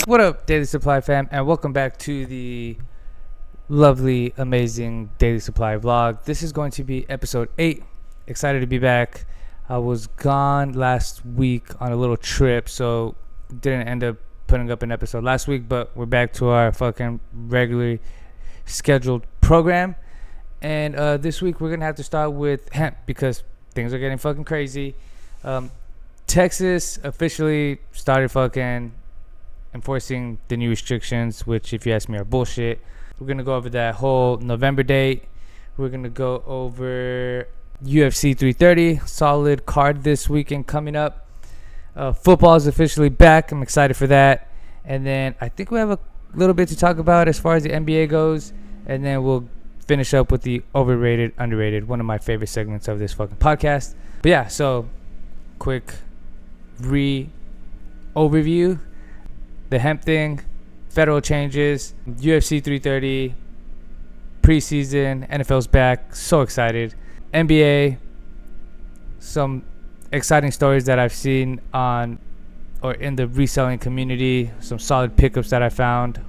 What up, Daily Supply fam, and welcome back to the lovely, amazing Daily Supply vlog. This is going to be episode 8. Excited to be back. I was gone last week on a little trip, so didn't end up putting up an episode last week, but we're back to our fucking regularly scheduled program. And this week we're gonna have to start with hemp because things are getting fucking crazy. Texas officially started fucking enforcing the new restrictions, which, if you ask me, are bullshit. We're gonna go over that whole November date. We're gonna go over UFC 330, solid card this weekend coming up. Football is officially back. I'm excited for that. And then I think we have a little bit to talk about as far as the NBA goes. And then we'll finish up with the overrated, underrated, one of my favorite segments of this fucking podcast. But yeah, so quick overview. The hemp thing, federal changes, UFC 330, preseason, NFL's back. So excited. NBA, some exciting stories that I've seen on or in the reselling community, some solid pickups that I found,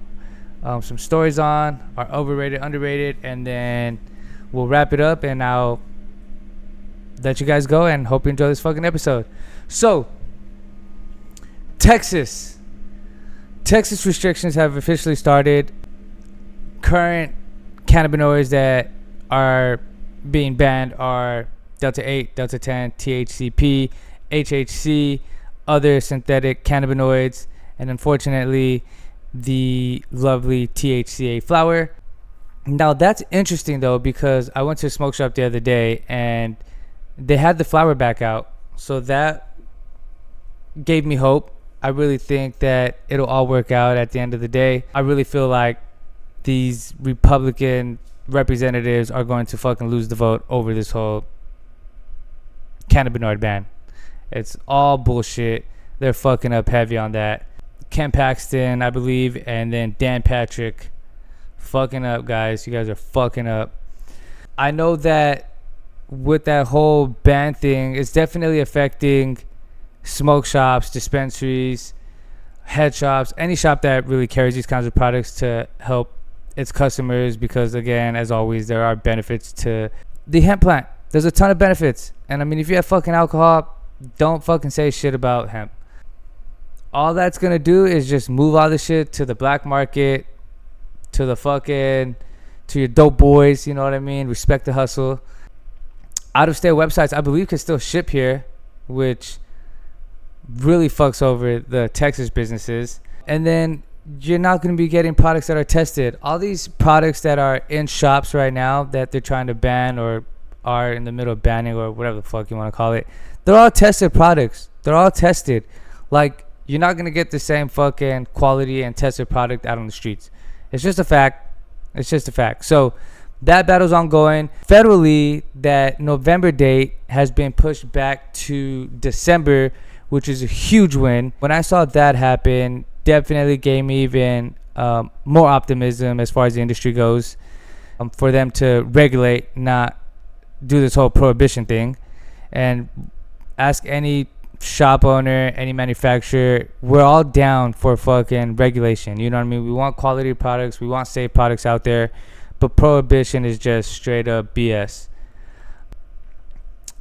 some stories on our overrated, underrated, and then we'll wrap it up and I'll let you guys go and hope you enjoy this fucking episode. So, Texas restrictions have officially started. Current cannabinoids that are being banned are Delta 8, Delta 10, THCP, HHC, other synthetic cannabinoids, and unfortunately the lovely THCA flower. Now that's interesting though, because I went to a smoke shop the other day and they had the flower back out, so that gave me hope. I really think that it'll all work out at the end of the day. I really feel like these Republican representatives are going to fucking lose the vote over this whole cannabinoid ban. It's all bullshit. They're fucking up heavy on that. Ken Paxton, I believe, and then Dan Patrick. Fucking up, guys. You guys are fucking up. I know that with that whole ban thing, it's definitely affecting smoke shops, dispensaries, head shops, any shop that really carries these kinds of products to help its customers, because again, as always, there are benefits to the hemp plant. There's a ton of benefits, and I mean, if you have fucking alcohol, don't fucking say shit about hemp. All that's gonna do is just move all this shit to the black market, to your dope boys, you know what I mean? Respect the hustle. Out of state websites, I believe, can still ship here, which really fucks over the Texas businesses. And then you're not going to be getting products that are tested. All these products that are in shops right now that they're trying to ban or are in the middle of banning or whatever the fuck you want to call it, they're all tested products. They're all tested. Like, you're not going to get the same fucking quality and tested product out on the streets. It's just a fact. It's just a fact. So that battle's ongoing. Federally, that November date has been pushed back to December, which is a huge win. When I saw that happen, definitely gave me even more optimism as far as the industry goes, for them to regulate, not do this whole prohibition thing. And ask any shop owner, any manufacturer, we're all down for fucking regulation. You know what I mean? We want quality products, we want safe products out there, but prohibition is just straight up BS.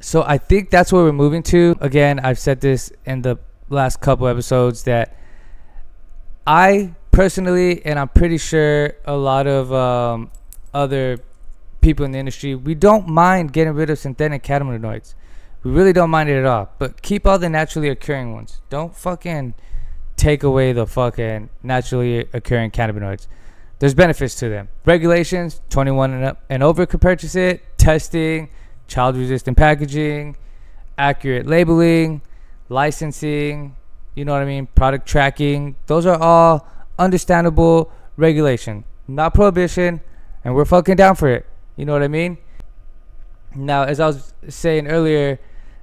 So I think that's where we're moving to. Again, I've said this in the last couple episodes that I personally, and I'm pretty sure a lot of other people in the industry, we don't mind getting rid of synthetic cannabinoids. We really don't mind it at all. But keep all the naturally occurring ones. Don't fucking take away the fucking naturally occurring cannabinoids. There's benefits to them. Regulations, 21 and over could purchase it. Testing, child-resistant packaging, accurate labeling, licensing, you know what I mean, product tracking. Those are all understandable regulation, not prohibition, and we're fucking down for it. You know what I mean? Now, as I was saying earlier,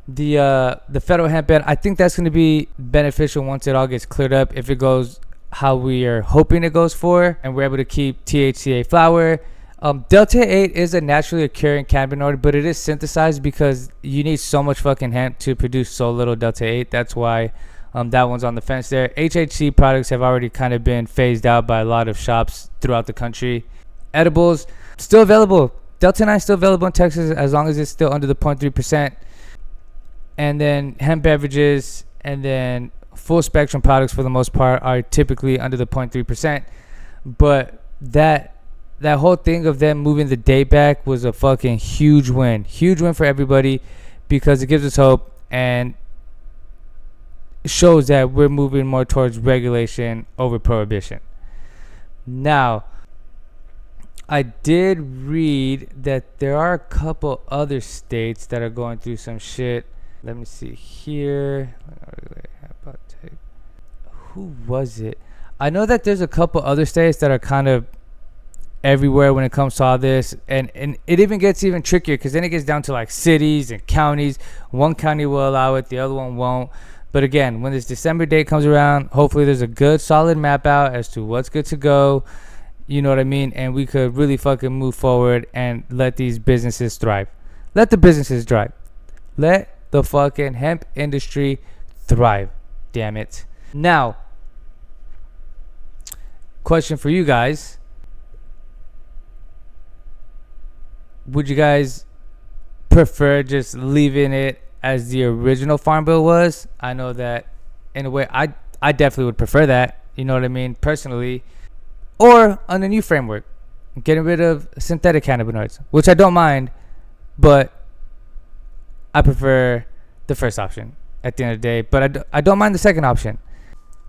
the federal hemp ban, I think that's going to be beneficial once it all gets cleared up. If it goes how we are hoping it goes for, and we're able to keep THCA flower. Delta 8 is a naturally occurring cannabinoid, but it is synthesized because you need so much fucking hemp to produce so little Delta 8. That's why That one's on the fence there. HHC products have already kind of been phased out by a lot of shops throughout the country. Edibles, still available. Delta 9 still available in Texas as long as it's still under the 0.3%. And then hemp beverages and then full spectrum products for the most part are typically under the 0.3%. But that whole thing of them moving the date back was a fucking huge win. Huge win for everybody because it gives us hope and shows that we're moving more towards regulation over prohibition. Now, I did read that there are a couple other states that are going through some shit. Let me see here. Who was it? I know that there's a couple other states that are kind of everywhere when it comes to all this, and it even gets even trickier because then it gets down to like cities and counties. One county will allow it, the other one won't. But again, when this December date comes around, hopefully there's a good solid map out as to what's good to go. You know what I mean? And we could really fucking move forward and let these businesses thrive. Let the businesses thrive. Let the fucking hemp industry thrive. Damn it. Now, question for you guys. Would you guys prefer just leaving it as the original Farm Bill was? I know that in a way I definitely would prefer that. You know what I mean? Personally. Or on a new framework. Getting rid of synthetic cannabinoids. Which I don't mind. But I prefer the first option at the end of the day. But I don't mind the second option.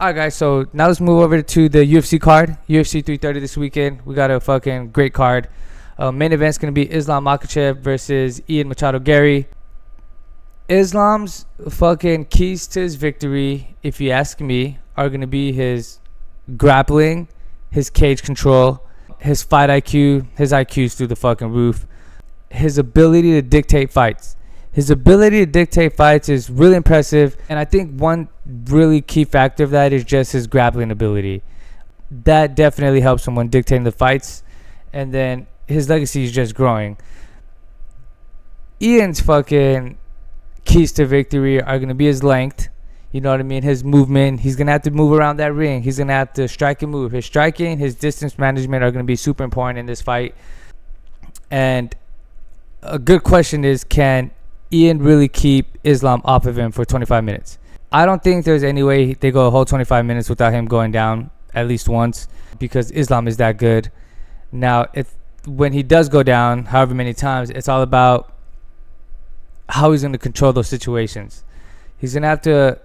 Alright guys, so now let's move over to the UFC card. UFC 330 this weekend. We got a fucking great card. Main event's going to be Islam Makhachev versus Ian Machado Gary. Islam's fucking keys to his victory, if you ask me, are going to be his grappling, his cage control, his fight IQ. His IQ's through the fucking roof. His ability to dictate fights. His ability to dictate fights is really impressive. And I think one really key factor of that is just his grappling ability. That definitely helps him when dictating the fights. And then his legacy is just growing. Ian's fucking keys to victory are going to be his length. You know what I mean? His movement. He's going to have to move around that ring. He's going to have to strike and move. His striking, his distance management are going to be super important in this fight. And a good question is, can Ian really keep Islam off of him for 25 minutes? I don't think there's any way they go a whole 25 minutes without him going down at least once, because Islam is that good. Now, when he does go down, however many times, it's all about how he's going to control those situations. He's going to have to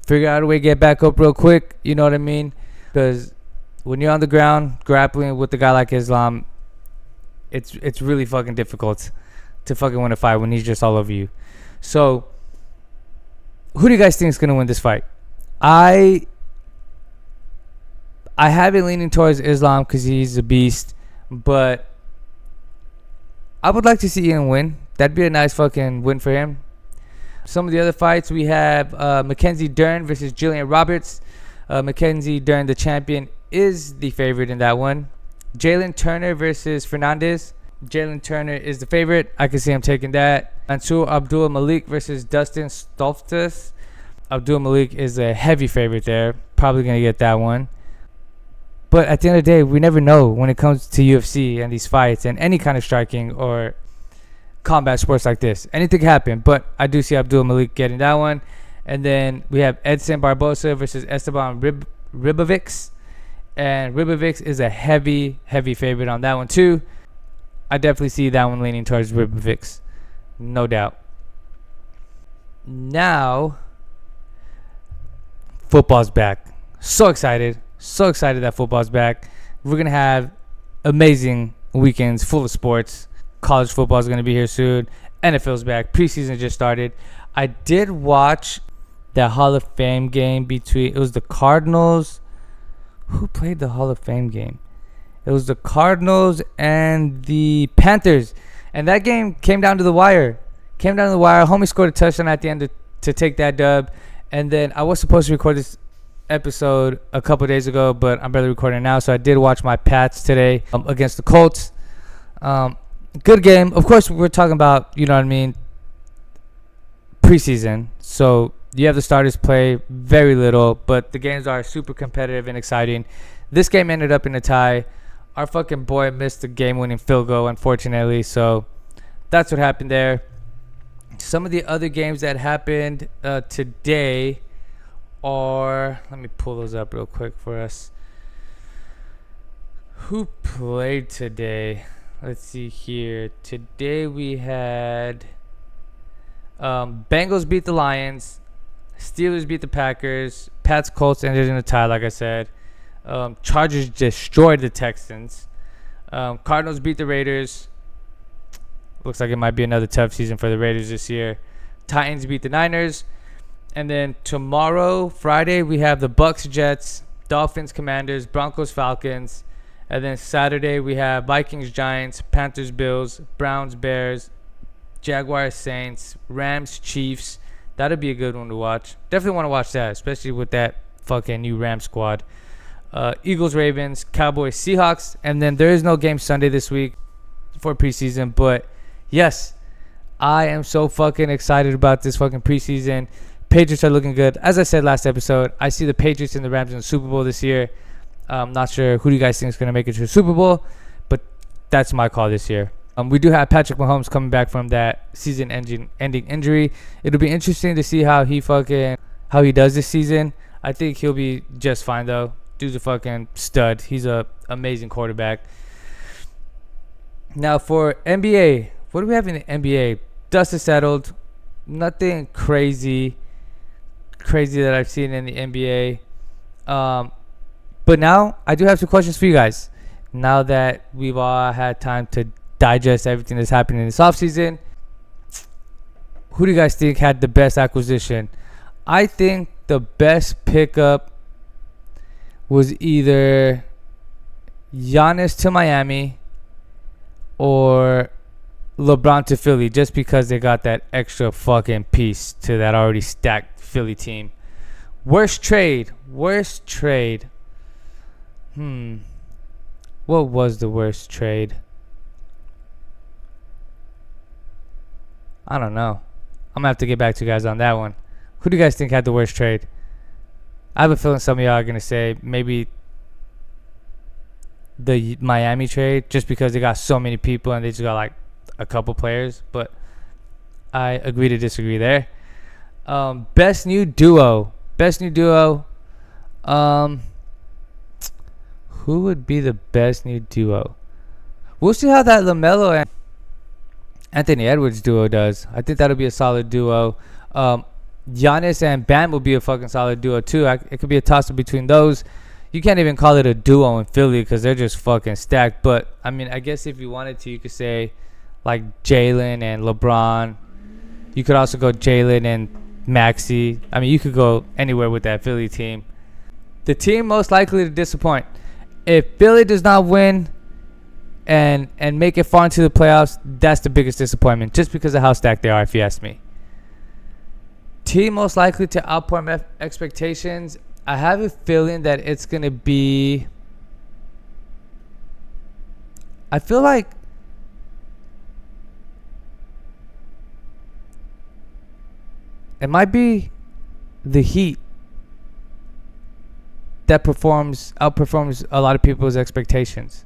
figure out a way to get back up real quick, you know what I mean? Because when you're on the ground grappling with a guy like Islam, it's really fucking difficult to fucking win a fight when he's just all over you. So, who do you guys think is going to win this fight? I have it leaning towards Islam because he's a beast, but I would like to see Ian win. That'd be a nice fucking win for him. Some of the other fights, we have Mackenzie Dern versus Jillian Roberts. Mackenzie Dern, the champion, is the favorite in that one. Jalen Turner versus Fernandez. Jalen Turner is the favorite. I can see him taking that. Mansoor Abdul Malik versus Dustin Stoltzfus. Abdul Malik is a heavy favorite there. Probably going to get that one. But at the end of the day, we never know when it comes to UFC and these fights and any kind of striking or combat sports like this. Anything can happen. But I do see Abdul Malik getting that one. And then we have Edson Barbosa versus Esteban Ribovics. And Ribovics is a heavy favorite on that one too. I definitely see that one leaning towards Ribovics. No doubt. Now, football's back. So excited. So excited that football's back. We're going to have amazing weekends full of sports. College football is going to be here soon. NFL's back. Preseason just started. I did watch the Hall of Fame game between... It was the Cardinals. Who played the Hall of Fame game? It was the Cardinals and the Panthers. And that game came down to the wire. Homie scored a touchdown at the end to take that dub. And then I was supposed to record this episode a couple days ago, but I'm barely recording now. So I did watch my Pats today against the Colts. Good game. Of course, we're talking about, you know what I mean, preseason. So You have the starters play very little, but the games are super competitive and exciting. This game ended up in a tie. Our fucking boy missed the game-winning field goal, unfortunately. So that's what happened there. Some of the other games that happened today are... Let me pull those up real quick for us. Who played today? Let's see here. Today we had... Bengals beat the Lions. Steelers beat the Packers. Pats Colts ended in a tie, like I said. Chargers destroyed the Texans. Cardinals beat the Raiders. Looks like it might be another tough season for the Raiders this year. Titans beat the Niners. And then tomorrow, Friday, we have the Bucks Jets, Dolphins Commanders, Broncos Falcons. And then Saturday, we have Vikings Giants, Panthers Bills, Browns Bears, Jaguars Saints, Rams Chiefs. That'll be a good one to watch. Definitely want to watch that, especially with that fucking new Rams squad. Eagles Ravens, Cowboys Seahawks. And then there is no game Sunday this week for preseason. But yes, I am so fucking excited about this fucking preseason. Patriots are looking good. As I said last episode, I see the Patriots and the Rams in the Super Bowl this year. I'm not sure who do you guys think is going to make it to the Super Bowl, but that's my call this year. We do have Patrick Mahomes coming back from that season-ending injury. It'll be interesting to see how he does this season. I think he'll be just fine though. Dude's a fucking stud. He's a amazing quarterback. Now for NBA, what do we have in the NBA? Dust is settled. Nothing crazy that I've seen in the NBA. But now I do have some questions for you guys. Now that we've all had time to digest everything that's happening in this offseason, who do you guys think had the best acquisition? I think the best pickup was either Giannis to Miami or LeBron to Philly, just because they got that extra fucking piece to that already stacked Philly team. Worst trade. What was the worst trade? I don't know. I'm gonna have to get back to you guys on that one. Who do you guys think had the worst trade? I have a feeling some of y'all are gonna say maybe the Miami trade, just because they got so many people and they just got like a couple players. But I agree to disagree there. Best new duo. Who would be the best new duo? We'll see how that LaMelo and Anthony Edwards duo does. I think that'll be a solid duo. Giannis and Bam will be a fucking solid duo too. It could be a toss-up between those. You can't even call it a duo in Philly because they're just fucking stacked. But, I mean, I guess if you wanted to, you could say, like, Jalen and LeBron. You could also go Jalen and Maxey. I mean, you could go anywhere with that Philly team. The team most likely to disappoint. If Philly does not win and make it far into the playoffs, that's the biggest disappointment, just because of how stacked they are, if you ask me. Team most likely to outperform expectations. I have a feeling that it's going to be... I feel like... it might be the Heat that outperforms a lot of people's expectations.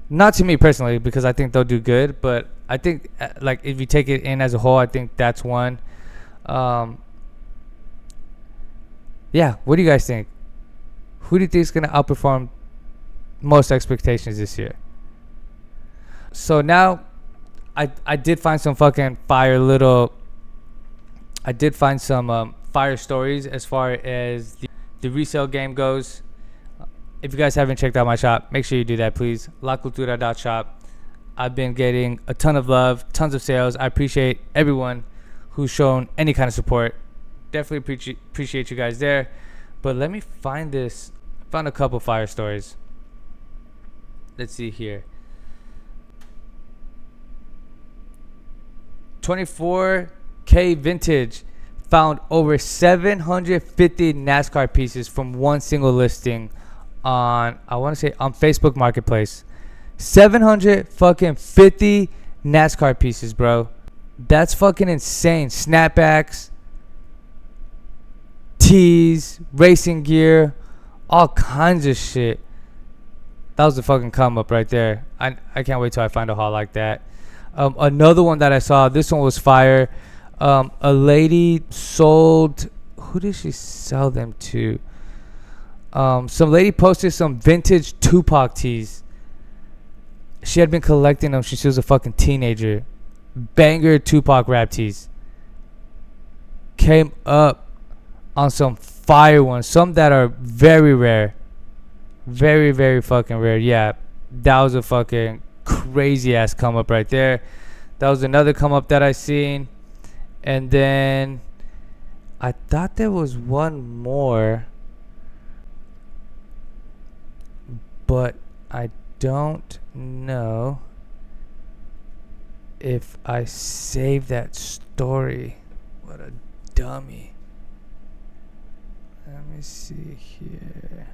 Not to me personally, because I think they'll do good, but I think like if you take it in as a whole, I think that's one. Yeah, what do you guys think? Who do you think is going to outperform most expectations this year? So now, I did find some fucking fire fire stories as far as the resale game goes. If you guys haven't checked out my shop, make sure you do that, please. lacultura.shop. I've been getting a ton of love, tons of sales. I appreciate everyone who's shown any kind of support. Definitely appreciate you guys there. But let me find this. I found a couple fire stories. Let's see here. 24K Vintage found over 750 NASCAR pieces from one single listing on, I want to say, on Facebook Marketplace. 750 NASCAR pieces, bro. That's fucking insane. Snapbacks, keys, racing gear, all kinds of shit. That was the fucking come up right there. I can't wait till I find a haul like that. Another one that I saw, this one was fire. A lady sold, who did she sell them to? Some lady posted some vintage Tupac tees. She had been collecting them since she was a fucking teenager. Banger Tupac rap tees. Came up on some fire ones. Some that are very rare. Very, very fucking rare. Yeah, that was a fucking crazy ass come up right there. That was another come up that I seen. And then I thought there was one more, but I don't know if I saved that story. What a dummy. Let me see here.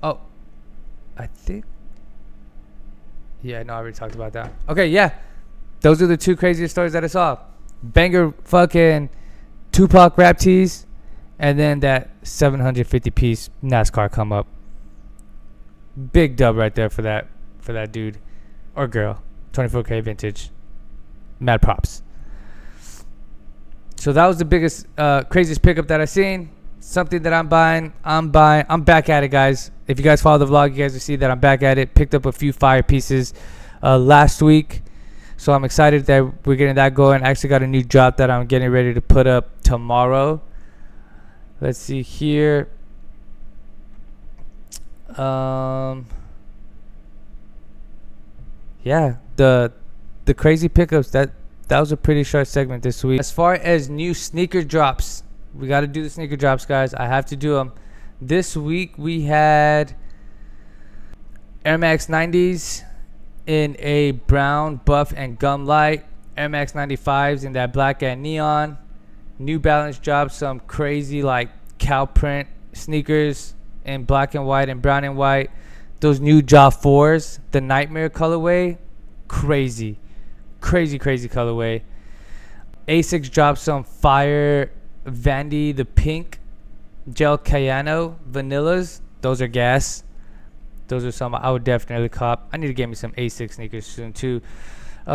Oh, I think. Yeah, no, I already talked about that. Okay, yeah. Those are the two craziest stories that I saw. Banger fucking Tupac rap tees, and then that 750 piece NASCAR come up. Big dub right there for that dude or girl. 24K vintage. Mad props. So that was the biggest, craziest pickup that I seen. Something that I'm buying. I'm back at it, guys. If you guys follow the vlog, you guys will see that I'm back at it. Picked up a few fire pieces last week. So I'm excited that we're getting that going. I actually got a new drop that I'm getting ready to put up tomorrow. Let's see here. Yeah, the crazy pickups, that was a pretty short segment this week. As far as new sneaker drops, we got to do the sneaker drops, guys. I have to do them. This week we had Air Max 90s in a brown, buff, and gum light. Air Max 95s in that black and neon. New Balance dropped some crazy like cow print sneakers in black and white and brown and white. Those new Jaw 4s, the Nightmare colorway, crazy colorway. Asics dropped some fire Vandy, the pink gel Cayano vanillas. Those are gas. Those are some I would definitely cop. I need to get me some Asics sneakers soon too.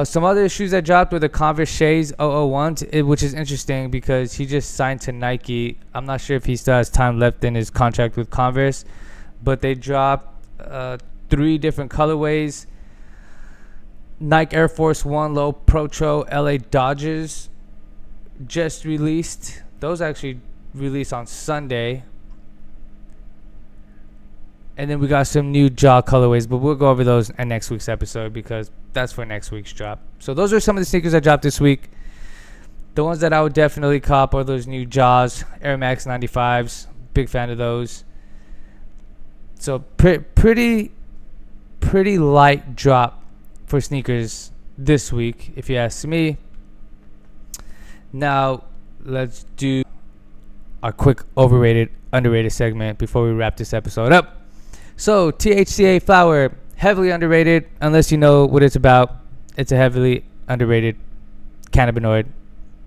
Some other shoes that dropped were the Converse Shays 001, which is interesting because he just signed to Nike. I'm not sure if he still has time left in his contract with Converse, but they dropped 3 different colorways. Nike Air Force One Low Protro LA Dodgers just released. Those actually released on Sunday. And then we got some new Jaw colorways, but we'll go over those in next week's episode because that's for next week's drop. So those are some of the sneakers that dropped this week. The ones that I would definitely cop are those new Jaws Air Max 95s. Big fan of those. So pretty light drop for sneakers this week, if you ask me. Now let's do our quick overrated, underrated segment before we wrap this episode up. So THCA flower, heavily underrated unless you know what it's about. It's a heavily underrated cannabinoid.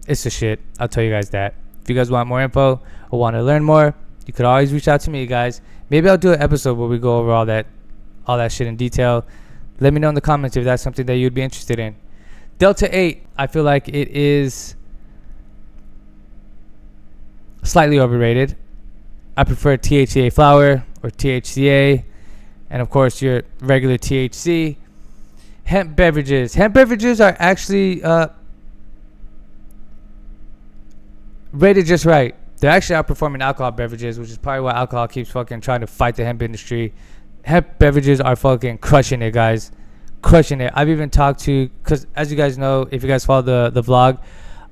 It's the shit. I'll tell you guys that. If you guys want more info or want to learn more, you could always reach out to me, guys. Maybe I'll do an episode where we go over all that shit in detail. Let me know in the comments if that's something that you'd be interested in. Delta 8, I feel like it is slightly overrated. I prefer THCA flower or THCA, and of course your regular THC. Hemp beverages. Hemp beverages are actually rated just right. They're actually outperforming alcohol beverages, which is probably why alcohol keeps fucking trying to fight the hemp industry. Hemp beverages are fucking crushing it, guys. Crushing it. I've even talked to, because as you guys know, if you guys follow the vlog,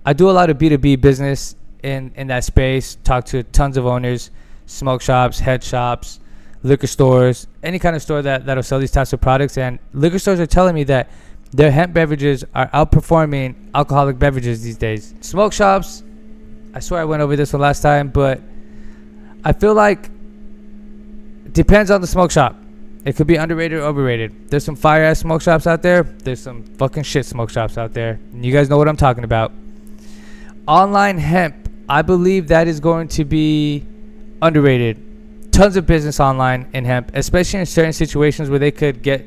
I do a lot of B2B business in that space. Talk to tons of owners, smoke shops, head shops, liquor stores, any kind of store that'll sell these types of products. And liquor stores are telling me that their hemp beverages are outperforming alcoholic beverages these days. Smoke shops, I swear I went over this one last time, but I feel like it depends on the smoke shop. It could be underrated or overrated. There's some fire ass smoke shops out there. There's some fucking shit smoke shops out there. And you guys know what I'm talking about. Online hemp I believe that is going to be underrated. Tons of business online in hemp, especially in certain situations where they could get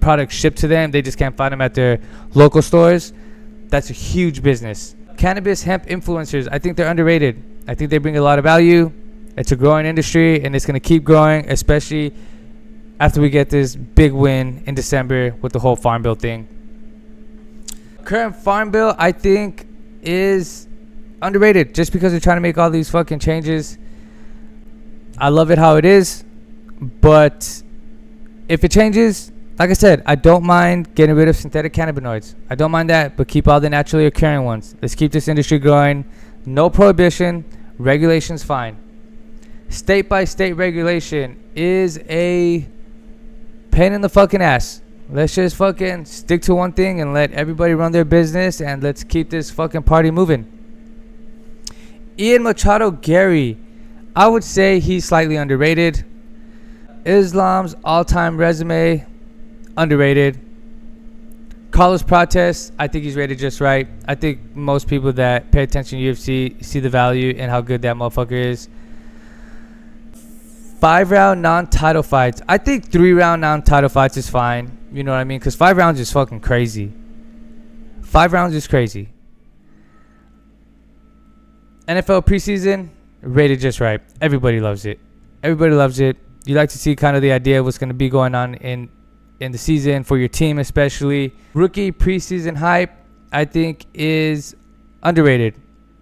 products shipped to them. They just can't find them at their local stores. That's a huge business. Cannabis hemp influencers, I think they're underrated. I think they bring a lot of value. It's a growing industry, and it's going to keep growing, especially after we get this big win in December with the whole Farm Bill thing. Current Farm Bill, I think, is underrated just because they're trying to make all these fucking changes. I love it how it is, but if it changes, like I said, I don't mind getting rid of synthetic cannabinoids. I don't mind that, but keep all the naturally occurring ones. Let's keep this industry growing. No prohibition. Regulation's fine. State by state regulation is a pain in the fucking ass. Let's just fucking stick to one thing and let everybody run their business, and let's keep this fucking party moving. Ian Machado Gary, I would say he's slightly underrated. Islam's all-time resume, underrated. Carlos Prates, I think he's rated just right. I think most people that pay attention to UFC see the value and how good that motherfucker is. 5-round non-title fights. I think 3-round non-title fights is fine. You know what I mean? Because 5 rounds is fucking crazy. 5 rounds is crazy. NFL preseason, rated just right. Everybody loves it. Everybody loves it. You like to see kind of the idea of what's going to be going on in the season for your team, especially. Rookie preseason hype, I think, is underrated.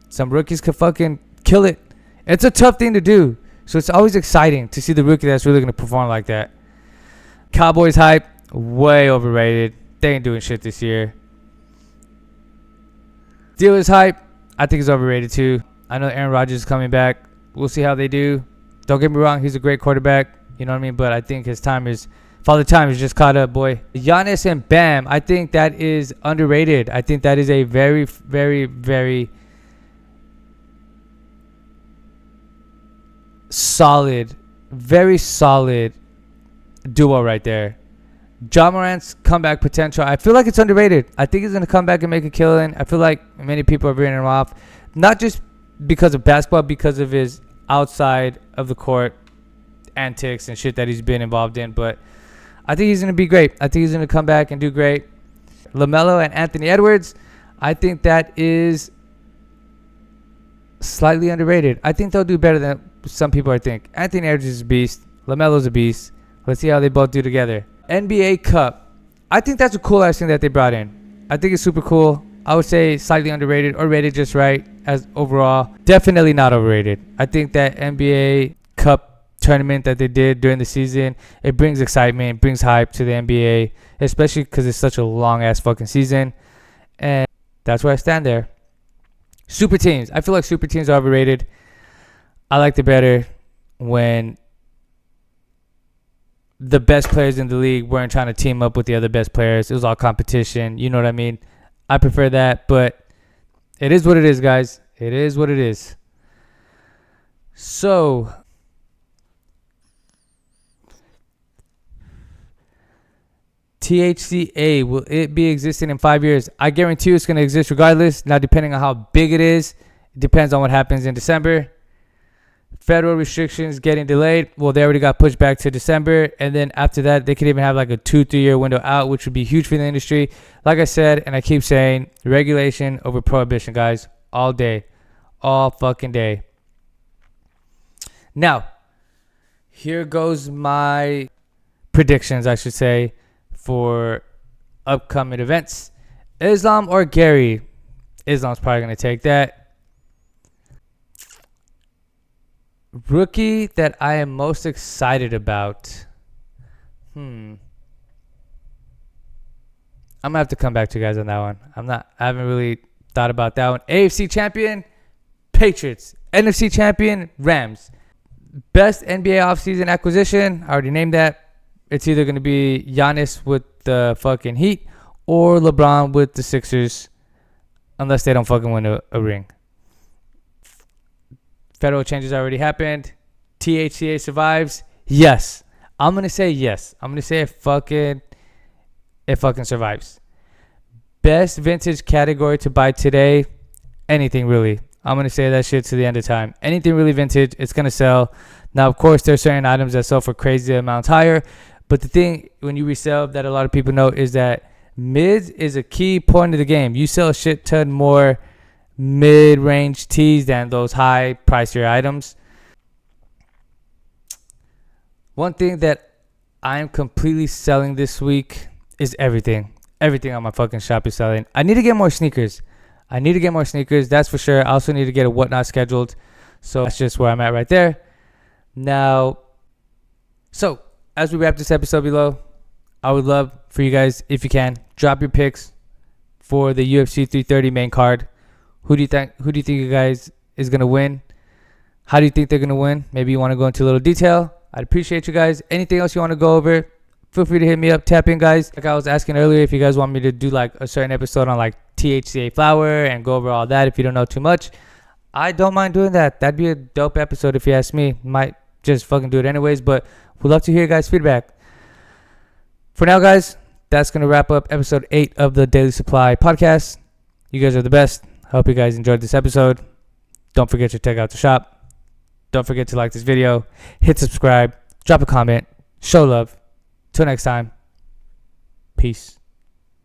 Some rookies could fucking kill it. It's a tough thing to do, so it's always exciting to see the rookie that's really going to perform like that. Cowboys hype, way overrated. They ain't doing shit this year. Steelers hype, I think is overrated too. I know Aaron Rodgers is coming back. We'll see how they do. Don't get me wrong, he's a great quarterback. You know what I mean? But I think his time is... Father Time is just caught up, boy. Giannis and Bam, I think that is underrated. I think that is a very, very, very solid, very solid duo right there. Ja Morant's comeback potential, I feel like it's underrated. I think he's going to come back and make a killing. I feel like many people are bringing him off. Not just because of basketball, because of his outside of the court antics and shit that he's been involved in. But I think he's going to be great. I think he's going to come back and do great. LaMelo and Anthony Edwards, I think that is slightly underrated. I think they'll do better than some people think. Anthony Edwards is a beast. LaMelo's a beast. Let's see how they both do together. NBA Cup. I think that's a cool ass thing that they brought in. I think it's super cool. I would say slightly underrated or rated just right as overall. Definitely not overrated. I think that NBA Cup tournament that they did during the season, it brings excitement, brings hype to the NBA, especially because it's such a long ass fucking season. And that's where I stand there. Super teams. I feel like super teams are overrated. I liked it better when the best players in the league weren't trying to team up with the other best players. It was all competition. You know what I mean? I prefer that, but it is what it is, guys. It is what it is. So, THCA, will it be existing in 5 years? I guarantee you it's going to exist regardless. Now, depending on how big it is, it depends on what happens in December. Federal restrictions getting delayed. Well, they already got pushed back to December. And then after that, they could even have like a 2-3 year window out, which would be huge for the industry. Like I said, and I keep saying, regulation over prohibition, guys. All day. All fucking day. Now, here goes my predictions, I should say, for upcoming events. Islam or Gary? Islam's probably going to take that. Rookie that I am most excited about. I'm going to have to come back to you guys on that one. I haven't really thought about that one. AFC champion, Patriots. NFC champion, Rams. Best NBA offseason acquisition, I already named that. It's either going to be Giannis with the fucking Heat or LeBron with the Sixers, unless they don't fucking win a ring. Federal changes already happened. THCA survives. Yes. I'm going to say yes. I'm going to say it fucking survives. Best vintage category to buy today. Anything really. I'm going to say that shit to the end of time. Anything really vintage, it's going to sell. Now, of course, there are certain items that sell for crazy amounts higher. But the thing when you resell that a lot of people know is that mids is a key point of the game. You sell a shit ton more mid-range tees than those high pricier items. One thing that I'm completely selling this week is everything. Everything on my fucking shop is selling. I need to get more sneakers. That's for sure. I also need to get a whatnot scheduled. So that's just where I'm at right there. Now, so as we wrap this episode below, I would love for you guys, if you can, drop your picks for the UFC 330 main card. Who do you think you guys is going to win? How do you think they're going to win? Maybe you want to go into a little detail. I'd appreciate you guys. Anything else you want to go over, feel free to hit me up. Tap in, guys. Like I was asking earlier, if you guys want me to do like a certain episode on like THCA flower and go over all that if you don't know too much, I don't mind doing that. That'd be a dope episode if you ask me. Might just fucking do it anyways, but we'd love to hear you guys' feedback. For now, guys, that's going to wrap up episode 8 of the Daily Supply podcast. You guys are the best. I hope you guys enjoyed this episode. Don't forget to check out the shop. Don't forget to like this video, hit subscribe, drop a comment, show love. Till next time, peace.